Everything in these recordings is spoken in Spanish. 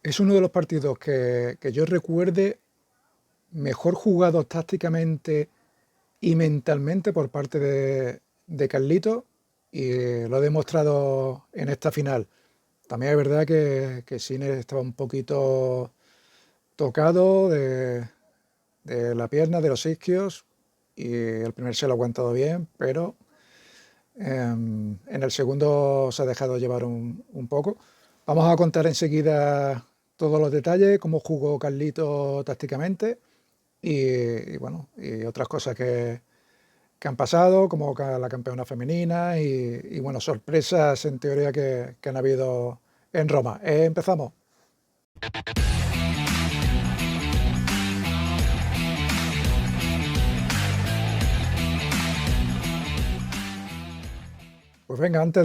Es uno de los partidos que yo recuerde mejor jugado tácticamente y mentalmente por parte de Carlito, y lo ha demostrado en esta final. También es verdad que Sinner estaba un poquito tocado de la pierna, de los isquios, y el primer se lo ha aguantado bien, pero en el segundo se ha dejado llevar un poco. Vamos a contar enseguida todos los detalles, cómo jugó Carlito tácticamente y bueno, y otras cosas que han pasado, como la campeona femenina y bueno, sorpresas en teoría que han habido en Roma. Empezamos. Pues venga, antes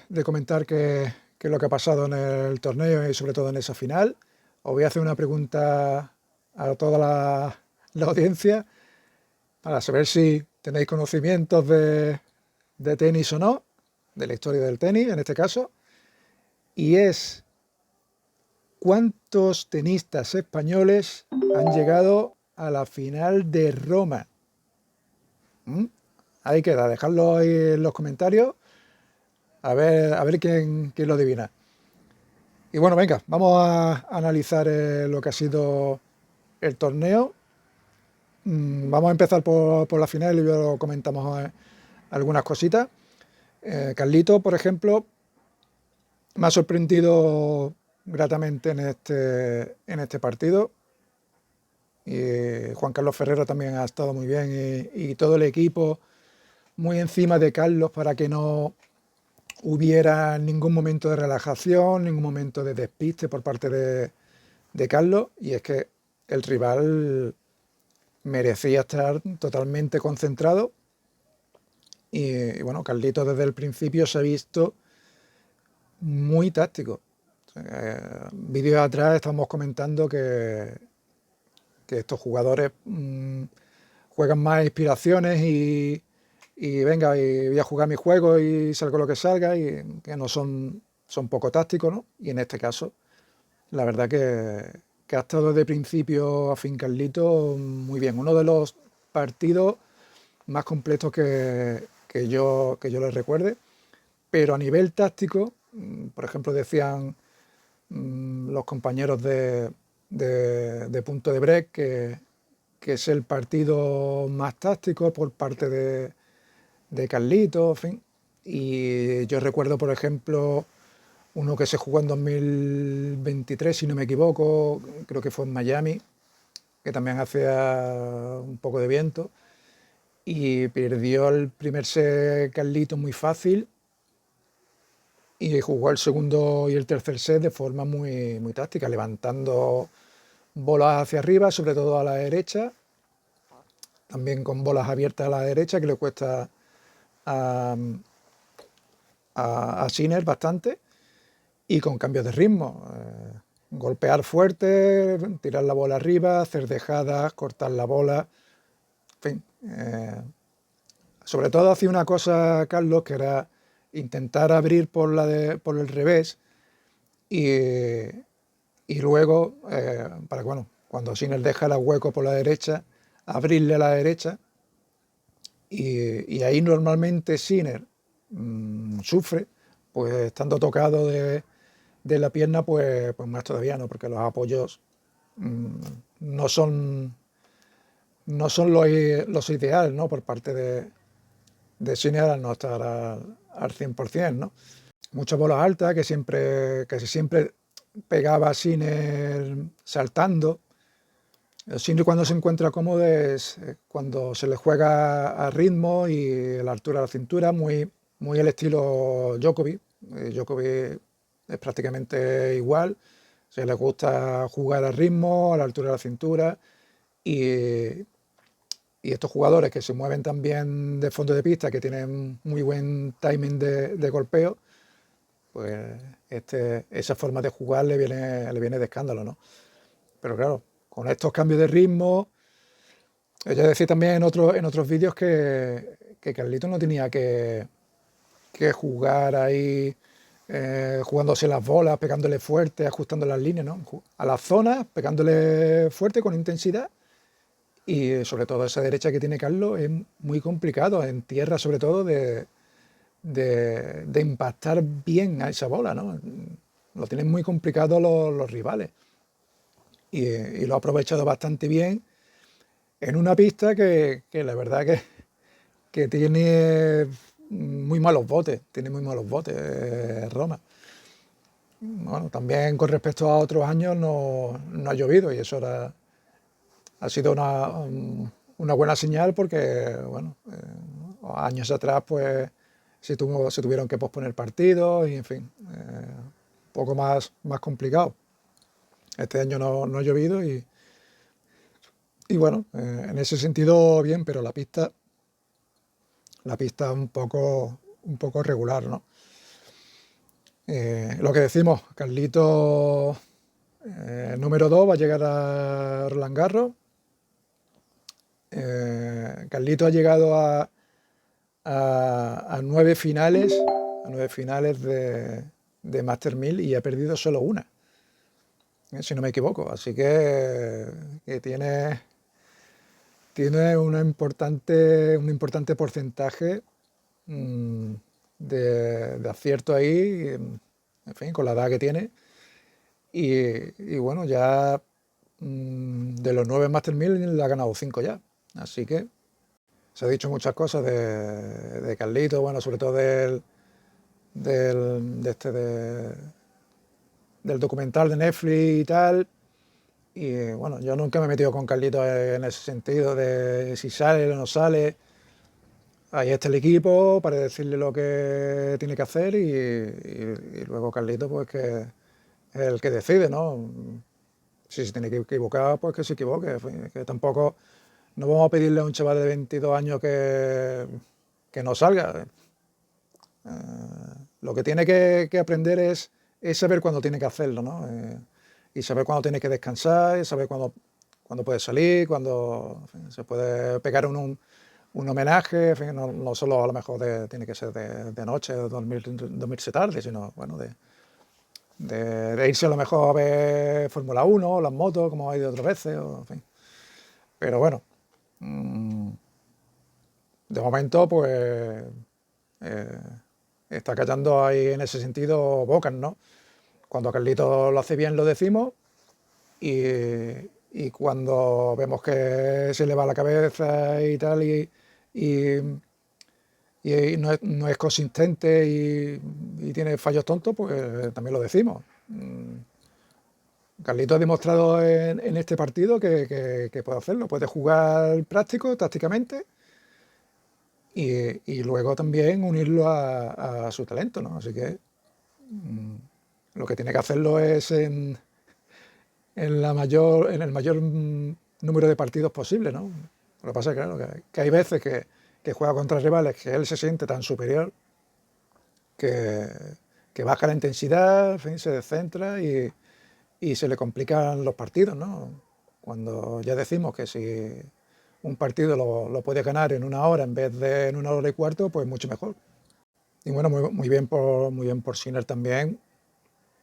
de comentar qué es lo que ha pasado en el torneo y sobre todo en esa final, os voy a hacer una pregunta a toda la audiencia para saber si tenéis conocimientos de tenis o no, de la historia del tenis en este caso, y es ¿cuántos tenistas españoles han llegado a la final de Roma? ¿Mm? Ahí queda, dejadlo ahí en los comentarios, a ver quién lo adivina. Y bueno, venga, vamos a analizar lo que ha sido el torneo. Vamos a empezar por la final y luego comentamos algunas cositas. Carlito, por ejemplo, me ha sorprendido gratamente en este partido. Y Juan Carlos Ferrero también ha estado muy bien y todo el equipo muy encima de Carlos para que no hubiera ningún momento de relajación, ningún momento de despiste por parte de Carlos. Y es que el rival merecía estar totalmente concentrado. Y bueno, Carlito desde el principio se ha visto muy táctico. Vídeos atrás estamos comentando que estos jugadores juegan más inspiraciones y venga, y voy a jugar mi juego y salgo lo que salga, y que no son poco tácticos, ¿no? Y en este caso, la verdad que ha estado de principio a fin Carlito muy bien. Uno de los partidos más completos que yo les recuerde, pero a nivel táctico, por ejemplo, decían los compañeros de Punto de Break que es el partido más táctico por parte de Carlito, en fin. Y yo recuerdo, por ejemplo, uno que se jugó en 2023, si no me equivoco, creo que fue en Miami, que también hacía un poco de viento, y perdió el primer set Carlito muy fácil y jugó el segundo y el tercer set de forma muy táctica, levantando bolas hacia arriba, sobre todo a la derecha, también con bolas abiertas a la derecha, que le cuesta a, a Sinner bastante, y con cambios de ritmo. Golpear fuerte, tirar la bola arriba, hacer dejadas, cortar la bola, en fin. Sobre todo hacía una cosa, Carlos, que era intentar abrir por el revés y, y luego, para que, bueno, cuando Sinner deja el hueco por la derecha, abrirle a la derecha y ahí normalmente Sinner sufre, pues estando tocado de la pierna, pues más todavía, ¿no? Porque los apoyos mmm, no son, no son los ideales, ¿no? Por parte de Sinner al no estar al 100%, ¿no? Muchas bolas altas que casi siempre pegaba a Sinner saltando. Sinner cuando se encuentra cómodo es cuando se le juega a ritmo y a la altura de la cintura, muy el estilo Djokovic. Djokovic es prácticamente igual, se le gusta jugar a ritmo, a la altura de la cintura y, y estos jugadores que se mueven también de fondo de pista, que tienen muy buen timing de golpeo, pues esa forma de jugar le viene de escándalo, ¿no? Pero claro, con estos cambios de ritmo, ella decía también en otros vídeos que Carlito no tenía que jugar ahí jugándose las bolas, pegándole fuerte, ajustando las líneas, ¿no? A las zonas, pegándole fuerte con intensidad. Y sobre todo esa derecha que tiene Carlos es muy complicado, en tierra sobre todo, de impactar bien a esa bola, ¿no? Lo tienen muy complicado los rivales. Y lo ha aprovechado bastante bien en una pista que la verdad que tiene muy malos botes, Roma. Bueno, también con respecto a otros años no ha llovido y eso ha sido una buena señal porque, bueno, años atrás pues se tuvieron que posponer partidos y en fin, un poco más complicado. Este año no ha llovido y bueno, en ese sentido bien, pero la pista un poco regular, ¿no? Lo que decimos, Carlito número 2 va a llegar a Roland Garros. Carlito ha llegado a 9 finales, de Master 1000 y ha perdido solo una, si no me equivoco. Así que tiene un importante porcentaje mm, de acierto ahí, en fin, con la edad que tiene. Y bueno, ya de los 9 Master 1000 le ha ganado 5 ya. Así que se ha dicho muchas cosas de Carlito, bueno, sobre todo del, de este, de- del documental de Netflix y tal. Y bueno, yo nunca me he metido con Carlito en ese sentido de si sale o no sale. Ahí está el equipo para decirle lo que tiene que hacer y luego Carlito, pues que es el que decide, ¿no? Si se tiene que equivocar, pues que se equivoque. En fin, que tampoco no vamos a pedirle a un chaval de 22 años que no salga. Lo que tiene que aprender es saber cuándo tiene que hacerlo, ¿no? Y saber cuándo tiene que descansar, y saber cuándo puede salir, cuándo en fin, se puede pegar un homenaje, en fin, no solo a lo mejor tiene que ser de noche, dormirse tarde, sino bueno, de irse a lo mejor a ver Fórmula 1, las motos, como ha ido otras veces, en fin. Pero bueno, de momento, pues eh, está callando ahí en ese sentido bocas, ¿no? Cuando Carlito lo hace bien lo decimos y cuando vemos que se le va la cabeza y tal y- y no es consistente y tiene fallos tontos, pues también lo decimos. Carlito ha demostrado en este partido que puede hacerlo, puede jugar práctico, tácticamente y luego también unirlo a su talento, ¿no? Así que lo que tiene que hacerlo es en el mayor número de partidos posible, ¿no? Lo que pasa es claro, que hay veces que juega contra rivales que él se siente tan superior que, que baja la intensidad, en fin, se descentra y se le complican los partidos, ¿no? Cuando ya decimos que si un partido lo puede ganar en una hora en vez de en una hora y cuarto, pues mucho mejor. Y bueno, muy bien por Sinner también,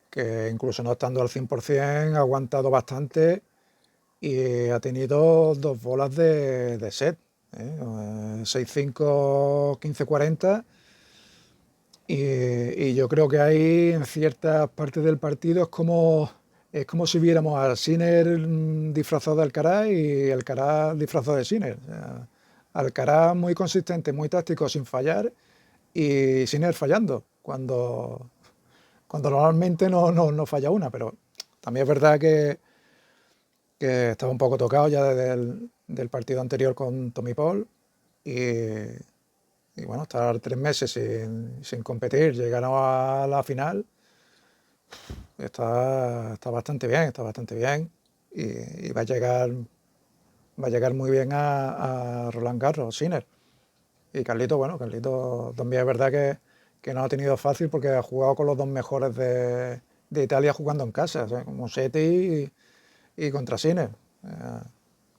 que incluso no estando al 100% ha aguantado bastante y ha tenido dos bolas de set, ¿eh? 6-5, 15-40 y yo creo que ahí en ciertas partes del partido es como si viéramos a Sinner disfrazado de Alcaraz y Alcaraz disfrazado de Sinner. O sea, Alcaraz muy consistente, muy táctico, sin fallar y Sinner fallando, cuando normalmente no falla una, pero también es verdad que estaba un poco tocado ya desde del partido anterior con Tommy Paul y bueno, estar 3 meses sin competir, llegar a la final, está bastante bien, y va a llegar muy bien a Roland Garros, Sinner. Y Carlito, bueno, Carlito también es verdad que no ha tenido fácil porque ha jugado con los dos mejores de Italia jugando en casa, o sea, como Musetti y contra Sinner. Eh,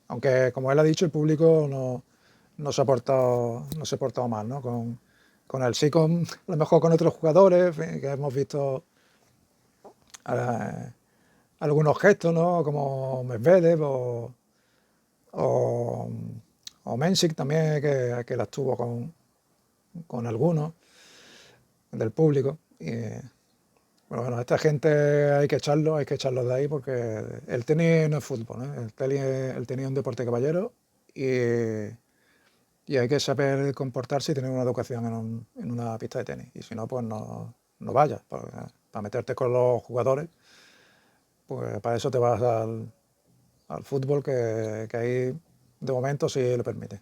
Aunque, como él ha dicho, el público no se ha portado mal, ¿no? con él. Sí, a lo mejor con otros jugadores, que hemos visto eh, algunos gestos, ¿no? Como Medvedev o, o Mensic también, que las tuvo con algunos del público. Y, bueno, a esta gente hay que echarlos de ahí porque el tenis no es fútbol, ¿eh? El tenis es un deporte caballero y, y hay que saber comportarse y tener una educación en una pista de tenis. Y si no, pues no vayas. Para meterte con los jugadores, pues para eso te vas al fútbol, que ahí de momento sí lo permite.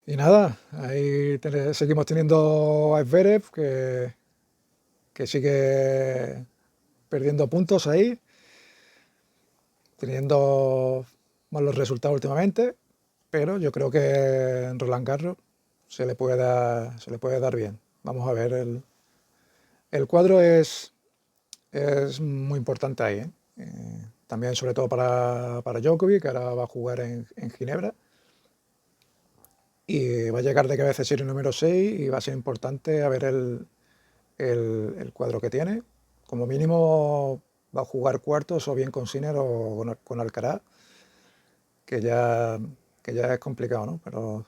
Y nada, ahí seguimos teniendo a Zverev, que sigue perdiendo puntos ahí, teniendo malos resultados últimamente, pero yo creo que en Roland Garros se le puede dar bien. Vamos a ver, el cuadro es muy importante ahí, ¿eh? También sobre todo para Djokovic, que ahora va a jugar en Ginebra, y va a llegar de cabeza serie número 6 y va a ser importante a ver el cuadro que tiene. Como mínimo va a jugar cuartos o bien con Sinner o con Alcaraz, que ya, que ya es complicado, ¿no? Pero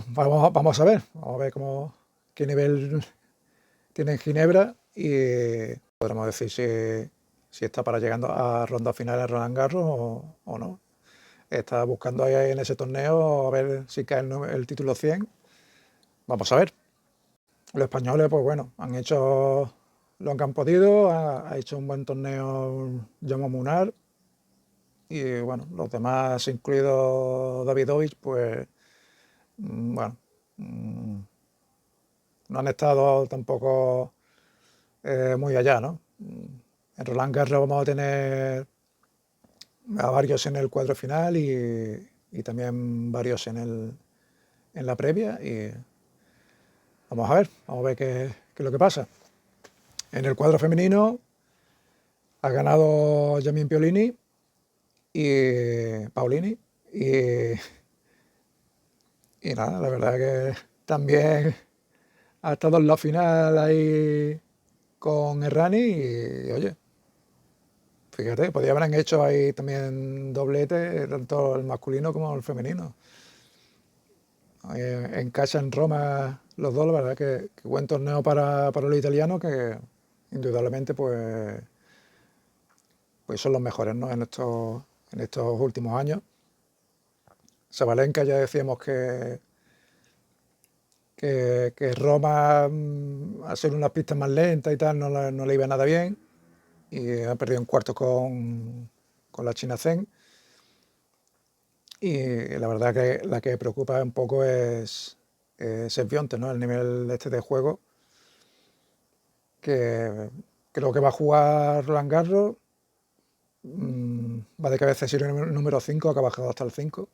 vamos a ver qué nivel tiene en Ginebra y podremos decir si está para llegando a ronda final en Roland Garros o no. Está buscando ahí en ese torneo a ver si cae el título 100. Vamos a ver. Los españoles, pues bueno, han hecho lo que han podido, ha hecho un buen torneo Jaume Munar y bueno, los demás, incluido Davidovich, pues bueno, mm, no han estado tampoco muy allá, ¿no? En Roland Garros vamos a tener a varios en el cuadro final y también varios en la previa y vamos a ver qué es lo que pasa. En el cuadro femenino ha ganado Jasmine Piolini y Paulini y nada, la verdad que también ha estado en la final ahí con Errani y oye, fíjate, podría haber hecho ahí también doblete, tanto el masculino como el femenino. En casa en Roma los dos, la verdad que buen torneo para los italianos que indudablemente pues son los mejores, ¿no? En estos últimos años. Sabalenka ya decíamos que Roma, al ser unas pistas más lentas y tal, no le iba nada bien y ha perdido en cuartos con la China Zen. Y la verdad que la que preocupa un poco es Bionte, ¿no? El nivel este de juego, que creo que va a jugar Roland Garros, va de cabeza serie número 5, que ha bajado hasta el 5.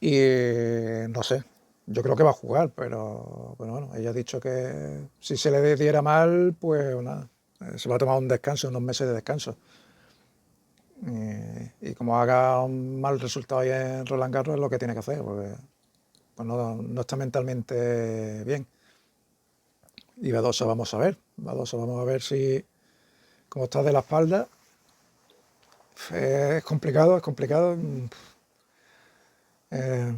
Y no sé, yo creo que va a jugar, pero bueno, ella ha dicho que si se le diera mal, pues nada, se va a tomar un descanso, unos meses de descanso. Y como haga un mal resultado ahí en Roland Garros es lo que tiene que hacer, porque pues no está mentalmente bien. Y Badosa vamos a ver si, como está de la espalda, es complicado. Eh,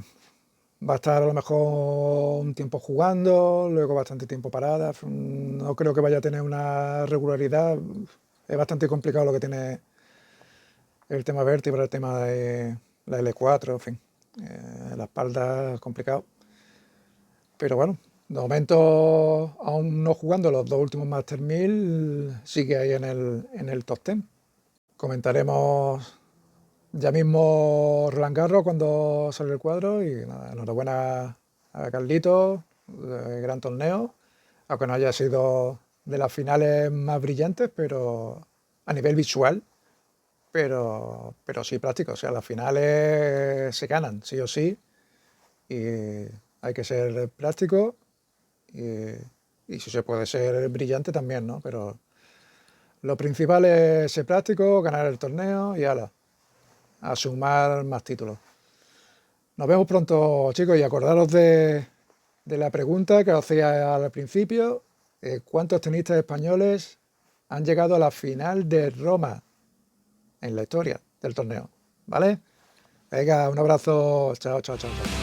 Va a estar a lo mejor un tiempo jugando, luego bastante tiempo parada. No creo que vaya a tener una regularidad. Es bastante complicado lo que tiene el tema vértebra, el tema de la L4, en fin. La espalda es complicado. Pero bueno, de momento, aún no jugando los dos últimos Master 1000, sigue ahí en el top 10. Comentaremos ya mismo Roland Garros cuando sale el cuadro y nada, enhorabuena a Carlitos, gran torneo, aunque no haya sido de las finales más brillantes, pero a nivel visual, pero sí práctico, o sea, las finales se ganan, sí o sí, y hay que ser práctico y, y si se puede ser brillante también, ¿no? Pero lo principal es ser práctico, ganar el torneo y ala, a sumar más títulos. Nos vemos pronto, chicos, y acordaros de de la pregunta que os hacía al principio. ¿Cuántos tenistas españoles han llegado a la final de Roma en la historia del torneo? ¿Vale? Venga, un abrazo. Chao, chao, chao, chao.